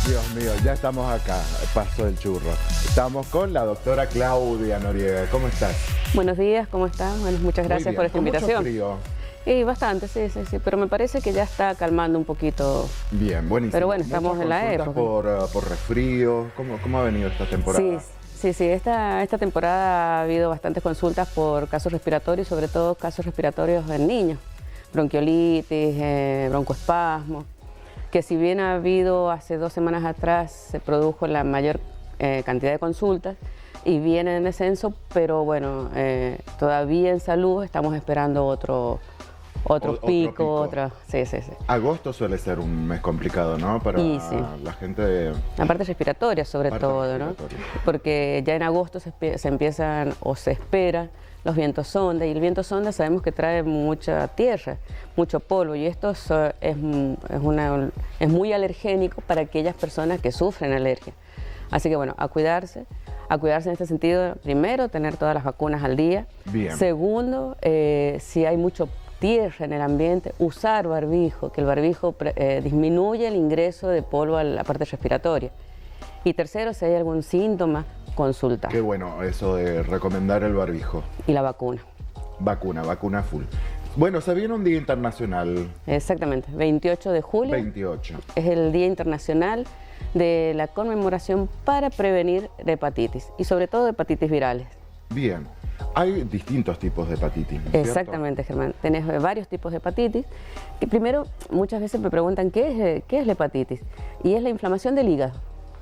Dios mío, ya estamos acá, paso el churro. Estamos con la doctora Claudia Noriega. ¿Cómo estás? Buenos días, ¿cómo están? Bueno, muchas gracias por esta ¿Con invitación. mucho frío? Y bastante, sí, pero me parece que ya está calmando un poquito. Bien, buenísimo. Pero bueno, estamos en la época. Por resfrío. ¿Cómo ha venido esta temporada? Sí, esta temporada ha habido bastantes consultas por casos respiratorios, sobre todo casos respiratorios en niños. Bronquiolitis, broncoespasmo, que si bien ha habido hace 2 semanas atrás, se produjo la mayor cantidad de consultas y viene en descenso, pero bueno, todavía en salud estamos esperando otro pico. Sí. Agosto suele ser un mes complicado, ¿no? Para la gente. La parte respiratoria, sobre todo, ¿no? Porque ya en agosto se empiezan o se esperan los vientos sonda, y el viento sonda sabemos que trae mucha tierra, mucho polvo, y esto es muy alergénico para aquellas personas que sufren alergia. Así que bueno, a cuidarse en este sentido. Primero, tener todas las vacunas al día. Bien. Segundo, si hay mucho tierra en el ambiente, usar barbijo, que el barbijo disminuye el ingreso de polvo a la parte respiratoria. Y tercero, si hay algún síntoma, consultar. Qué bueno eso de recomendar el barbijo. Y la vacuna. Vacuna full. Bueno, se viene un día internacional. Exactamente, 28 de julio. 28. Es el Día Internacional de la conmemoración para prevenir la hepatitis, y sobre todo hepatitis virales. Bien. Hay distintos tipos de hepatitis, ¿no es Exactamente, cierto? Germán. Tenés varios tipos de hepatitis. Que primero, muchas veces me preguntan ¿qué es la hepatitis? Y es la inflamación del hígado.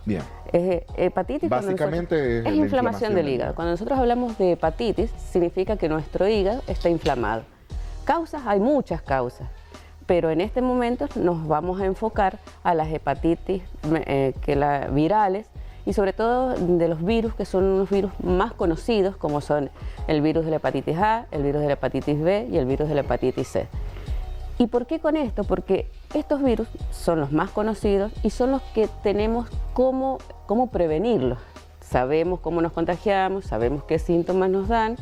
Bien. Hepatitis básicamente es inflamación del hígado. Cuando nosotros hablamos de hepatitis, significa que nuestro hígado está inflamado. Causas, hay muchas causas, pero en este momento nos vamos a enfocar a las hepatitis virales, y sobre todo de los virus, que son unos virus más conocidos, como son el virus de la hepatitis A, el virus de la hepatitis B y el virus de la hepatitis C. ¿Y por qué con esto? Porque estos virus son los más conocidos y son los que tenemos cómo prevenirlos. Sabemos cómo nos contagiamos, sabemos qué síntomas nos dan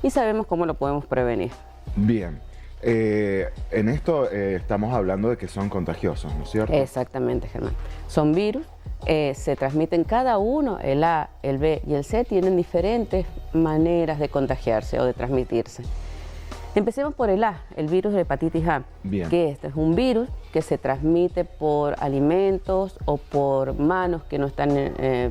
y sabemos cómo lo podemos prevenir. Bien. En esto estamos hablando de que son contagiosos, ¿no es cierto? Exactamente, Germán. Son virus, se transmiten cada uno, el A, el B y el C, tienen diferentes maneras de contagiarse o de transmitirse. Empecemos por el A, el virus de hepatitis A. Bien. Que este es un virus que se transmite por alimentos o por manos que no están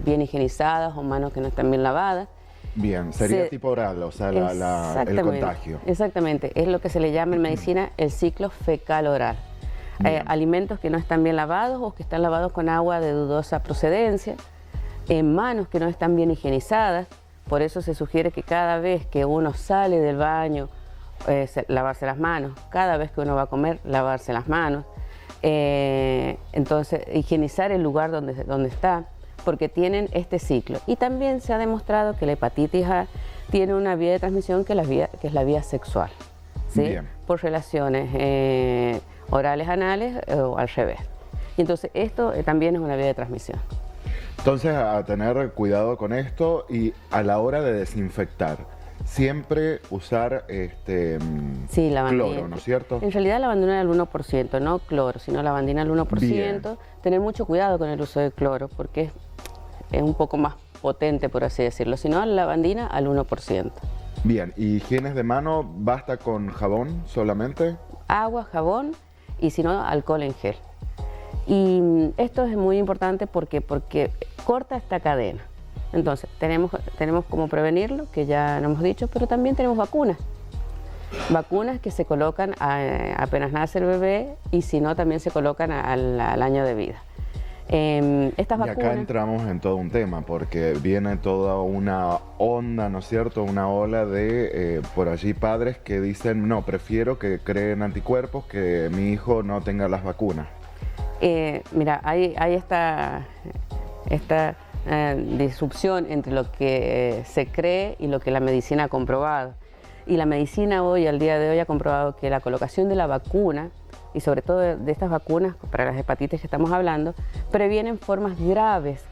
bien higienizadas o manos que no están bien lavadas. Bien, sería tipo oral, o sea, el contagio. Exactamente, es lo que se le llama en medicina el ciclo fecal oral. Alimentos que no están bien lavados o que están lavados con agua de dudosa procedencia, en manos que no están bien higienizadas. Por eso se sugiere que cada vez que uno sale del baño, lavarse las manos, cada vez que uno va a comer, lavarse las manos. Entonces, higienizar el lugar donde está, porque tienen este ciclo. Y también se ha demostrado que la hepatitis A tiene una vía de transmisión que es la vía sexual, ¿sí? Por relaciones orales, anales o al revés. Y entonces esto también es una vía de transmisión. Entonces, a tener cuidado con esto, y a la hora de desinfectar, siempre usar cloro, ¿no es cierto? En realidad lavandina al 1%, no cloro, sino lavandina al 1%. Bien. Tener mucho cuidado con el uso de cloro, porque es un poco más potente, por así decirlo, sino lavandina al 1%. Bien, ¿y higienes de mano basta con jabón solamente? Agua, jabón y si no, alcohol en gel. Y esto es muy importante porque corta esta cadena. Entonces, tenemos cómo prevenirlo, que ya lo hemos dicho, pero también tenemos vacunas. Vacunas que se colocan apenas nace el bebé, y si no, también se colocan al año de vida. Estas vacunas... Y acá entramos en todo un tema, porque viene toda una onda, ¿no es cierto? Una ola de, por allí, padres que dicen, no, prefiero que creen anticuerpos que mi hijo no tenga las vacunas. Mira, hay esta disrupción entre lo que se cree y lo que la medicina ha comprobado. Y la medicina hoy, al día de hoy, ha comprobado que la colocación de la vacuna, y sobre todo de estas vacunas para las hepatitis que estamos hablando, previenen formas graves,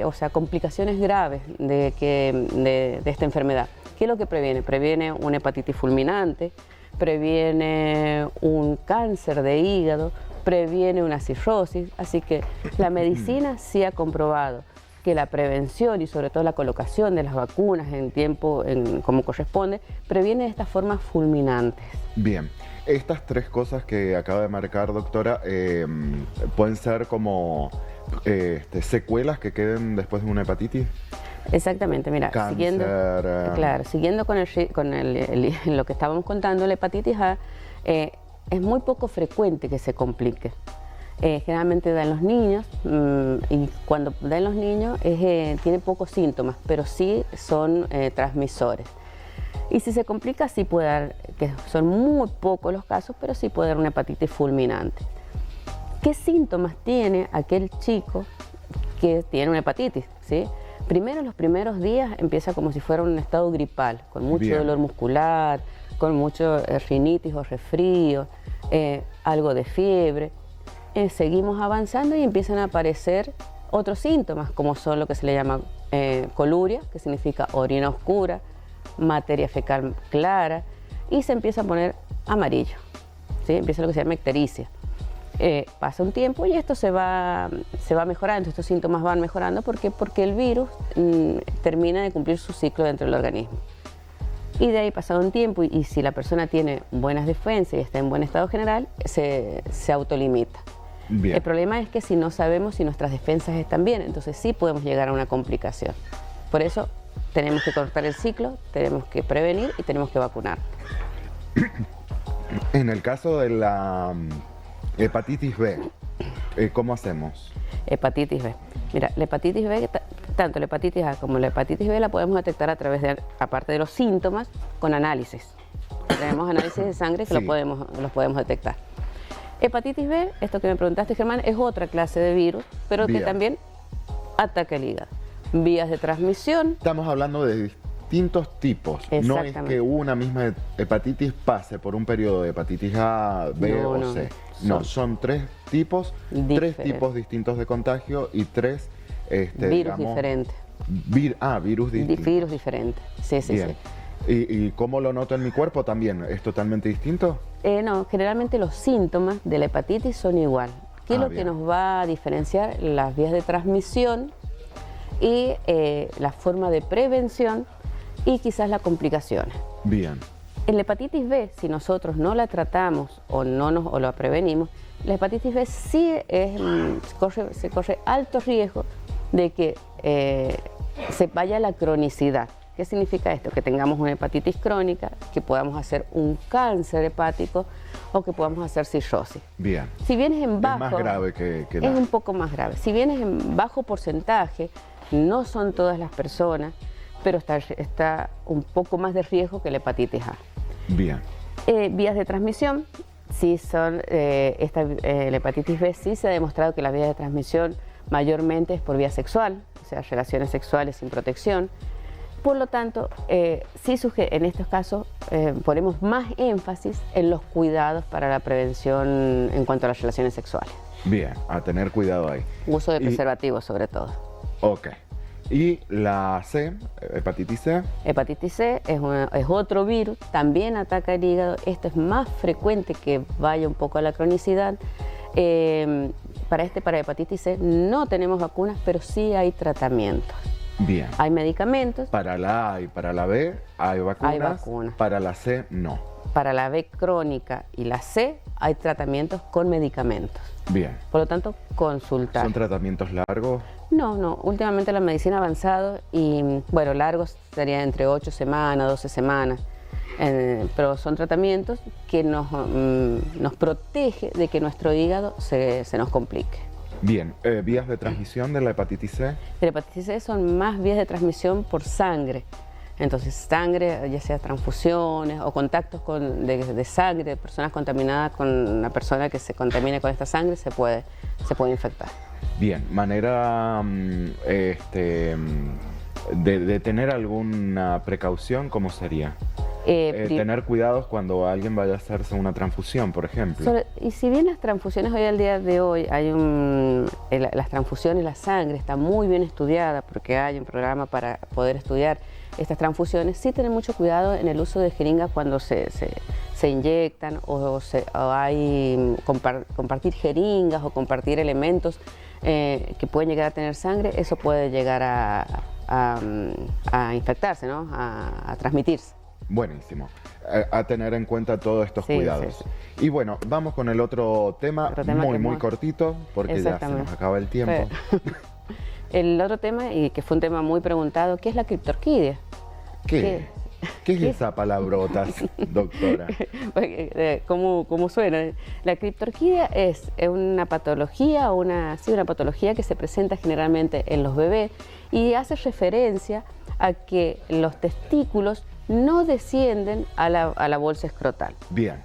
o sea, complicaciones graves de esta enfermedad. ¿Qué es lo que previene? Previene una hepatitis fulminante, previene un cáncer de hígado, previene una cirrosis, así que la medicina sí ha comprobado que la prevención y sobre todo la colocación de las vacunas en tiempo, como corresponde, previene de estas formas fulminantes. Bien, estas tres cosas que acaba de marcar, doctora, pueden ser como secuelas que queden después de una hepatitis. Exactamente, mira, Cáncer, siguiendo con lo que estábamos contando, la hepatitis A es muy poco frecuente que se complique. Generalmente da en los niños y cuando da en los niños tiene pocos síntomas, pero sí son transmisores. Y si se complica, sí puede dar, que son muy pocos los casos, pero sí puede dar una hepatitis fulminante. ¿Qué síntomas tiene aquel chico que tiene una hepatitis? ¿Sí? Primero, los primeros días empieza como si fuera un estado gripal, con mucho dolor muscular, con mucho rinitis o resfrío, algo de fiebre. Seguimos avanzando y empiezan a aparecer otros síntomas, como son lo que se le llama coluria, que significa orina oscura, materia fecal clara, y se empieza a poner amarillo, ¿sí? Empieza lo que se llama ictericia. Pasa un tiempo y esto se va mejorando, estos síntomas van mejorando. ¿Por qué? Porque el virus termina de cumplir su ciclo dentro del organismo. Y de ahí, pasado un tiempo, y si la persona tiene buenas defensas y está en buen estado general, se autolimita. Bien. El problema es que si no sabemos si nuestras defensas están bien, entonces sí podemos llegar a una complicación. Por eso tenemos que cortar el ciclo, tenemos que prevenir y tenemos que vacunar. En el caso de la hepatitis B, ¿cómo hacemos? Hepatitis B. Mira, la hepatitis B, tanto la hepatitis A como la hepatitis B la podemos detectar a través de, aparte de los síntomas, con análisis. Tenemos análisis de sangre que Sí. los podemos detectar. Hepatitis B, esto que me preguntaste, Germán, es otra clase de virus, pero Bien. que también ataca el hígado. Vías de transmisión. Estamos hablando de distintos tipos. No es Exactamente. que una misma hepatitis pase por un periodo de hepatitis A, B No, o no, C. No, son tres tipos, tres Diferente. tipos distintos de contagio y tres Virus diferentes. Virus distintos. Virus diferentes. Sí, sí, Bien. sí. ¿Y cómo lo noto en mi cuerpo también? ¿Es totalmente distinto? No, generalmente los síntomas de la hepatitis son igual. ¿Qué es lo bien. que nos va a diferenciar? Las vías de transmisión y la forma de prevención y quizás las complicaciones. Bien. En la hepatitis B, si nosotros no la tratamos o o la prevenimos, la hepatitis B sí se corre alto riesgo de que se vaya a la cronicidad. ¿Qué significa esto? Que tengamos una hepatitis crónica, que podamos hacer un cáncer hepático o que podamos hacer cirrosis. Bien. Si vienes en bajo, Es más grave que es la... un poco más grave. Si vienes en bajo porcentaje, no son todas las personas, pero está un poco más de riesgo que la hepatitis A. Bien. Vías de transmisión, sí son, la hepatitis B sí se ha demostrado que las vías de transmisión mayormente es por vía sexual, o sea, relaciones sexuales sin protección. Por lo tanto, en estos casos ponemos más énfasis en los cuidados para la prevención en cuanto a las relaciones sexuales. Bien, a tener cuidado ahí. Uso de preservativos sobre todo. Ok. Y la C, hepatitis C. Hepatitis C es otro virus, también ataca el hígado. Esto es más frecuente que vaya un poco a la cronicidad. Para hepatitis C no tenemos vacunas, pero sí hay tratamientos. Bien. Hay medicamentos. Para la A y para la B hay vacunas. Hay vacunas. Para la C no. Para la B crónica y la C hay tratamientos con medicamentos. Bien. Por lo tanto, consultar. ¿Son tratamientos largos? No. Últimamente la medicina ha avanzado y, bueno, largos serían entre 8 semanas, 12 semanas. Pero son tratamientos que nos protege de que nuestro hígado se nos complique. Bien. ¿Vías de transmisión de la hepatitis C? De la hepatitis C son más vías de transmisión por sangre. Entonces, sangre, ya sea transfusiones o contactos de sangre de personas contaminadas con una persona que se contamine con esta sangre, se puede infectar. Bien. ¿Manera de tener alguna precaución, cómo sería? tener cuidados cuando alguien vaya a hacerse una transfusión, por ejemplo. Y si bien las transfusiones hoy al día de hoy, las transfusiones, la sangre está muy bien estudiada porque hay un programa para poder estudiar estas transfusiones, sí tener mucho cuidado en el uso de jeringas cuando se inyectan o hay compartir jeringas o compartir elementos que pueden llegar a tener sangre, eso puede llegar a infectarse, ¿no? A transmitirse. Buenísimo. A tener en cuenta todos estos cuidados. Sí. Y bueno, vamos con el otro tema muy cortito, porque ya se nos acaba el tiempo. El otro tema, y que fue un tema muy preguntado, ¿qué es la criptorquidia? ¿Qué es esa palabrota, doctora? ¿Cómo suena? La criptorquidia es una patología, una patología que se presenta generalmente en los bebés y hace referencia a que los testículos no descienden a la bolsa escrotal. Bien.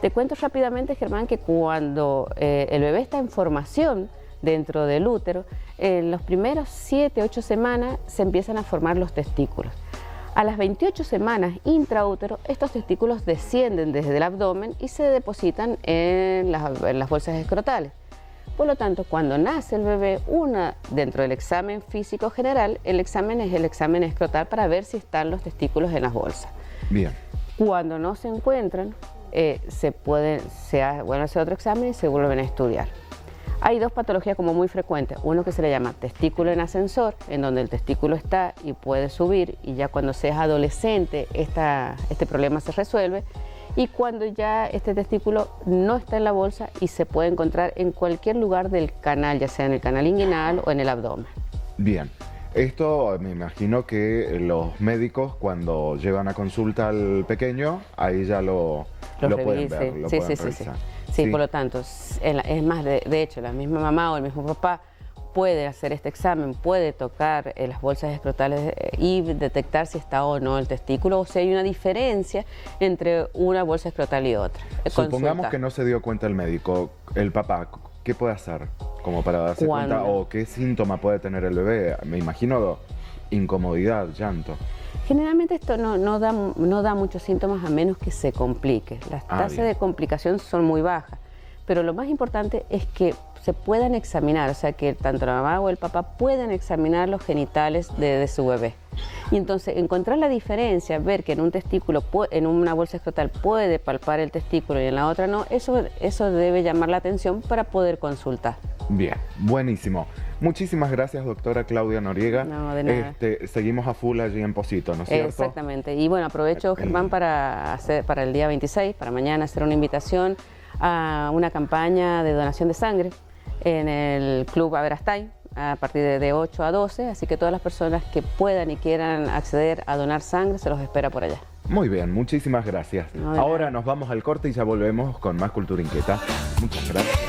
Te cuento rápidamente, Germán, que cuando el bebé está en formación dentro del útero, en los primeros 7, 8 semanas se empiezan a formar los testículos. A las 28 semanas intraútero, estos testículos descienden desde el abdomen y se depositan en las bolsas escrotales. Por lo tanto, cuando nace el bebé, dentro del examen físico general, el examen es el examen escrotal para ver si están los testículos en las bolsas. Bien. Cuando no se encuentran, se vuelve a hacer otro examen y se vuelven a estudiar. Hay dos patologías como muy frecuentes. Uno que se le llama testículo en ascensor, en donde el testículo está y puede subir, y ya cuando se es adolescente este problema se resuelve. Y cuando ya este testículo no está en la bolsa y se puede encontrar en cualquier lugar del canal, ya sea en el canal inguinal o en el abdomen. Bien. Esto me imagino que los médicos cuando llevan a consulta al pequeño, ahí ya lo pueden ver, lo pueden revisar. Sí, por lo tanto, es más, de hecho, la misma mamá o el mismo papá puede hacer este examen, puede tocar las bolsas escrotales y detectar si está o no el testículo o si hay una diferencia entre una bolsa escrotal y otra. Supongamos que no se dio cuenta el médico, el papá, ¿qué puede hacer como para darse cuenta o qué síntoma puede tener el bebé? Me imagino incomodidad, llanto. Generalmente esto no da muchos síntomas a menos que se complique. Las tasas de complicación son muy bajas, pero lo más importante es que se puedan examinar, o sea, que tanto la mamá o el papá puedan examinar los genitales de su bebé. Y entonces encontrar la diferencia, ver que en un testículo, en una bolsa escrotal puede palpar el testículo y en la otra no, eso debe llamar la atención para poder consultar. Bien, buenísimo. Muchísimas gracias, doctora Claudia Noriega. No, de nada. Seguimos a full allí en Pocito, ¿no es cierto? Exactamente. Y bueno, aprovecho, Germán, para el día 26, para mañana, hacer una invitación a una campaña de donación de sangre en el Club Averastay a partir de 8 a 12, así que todas las personas que puedan y quieran acceder a donar sangre se los espera por allá. Muy bien, muchísimas gracias. Ahora nos vamos al corte y ya volvemos con más Cultura Inquieta. Muchas gracias.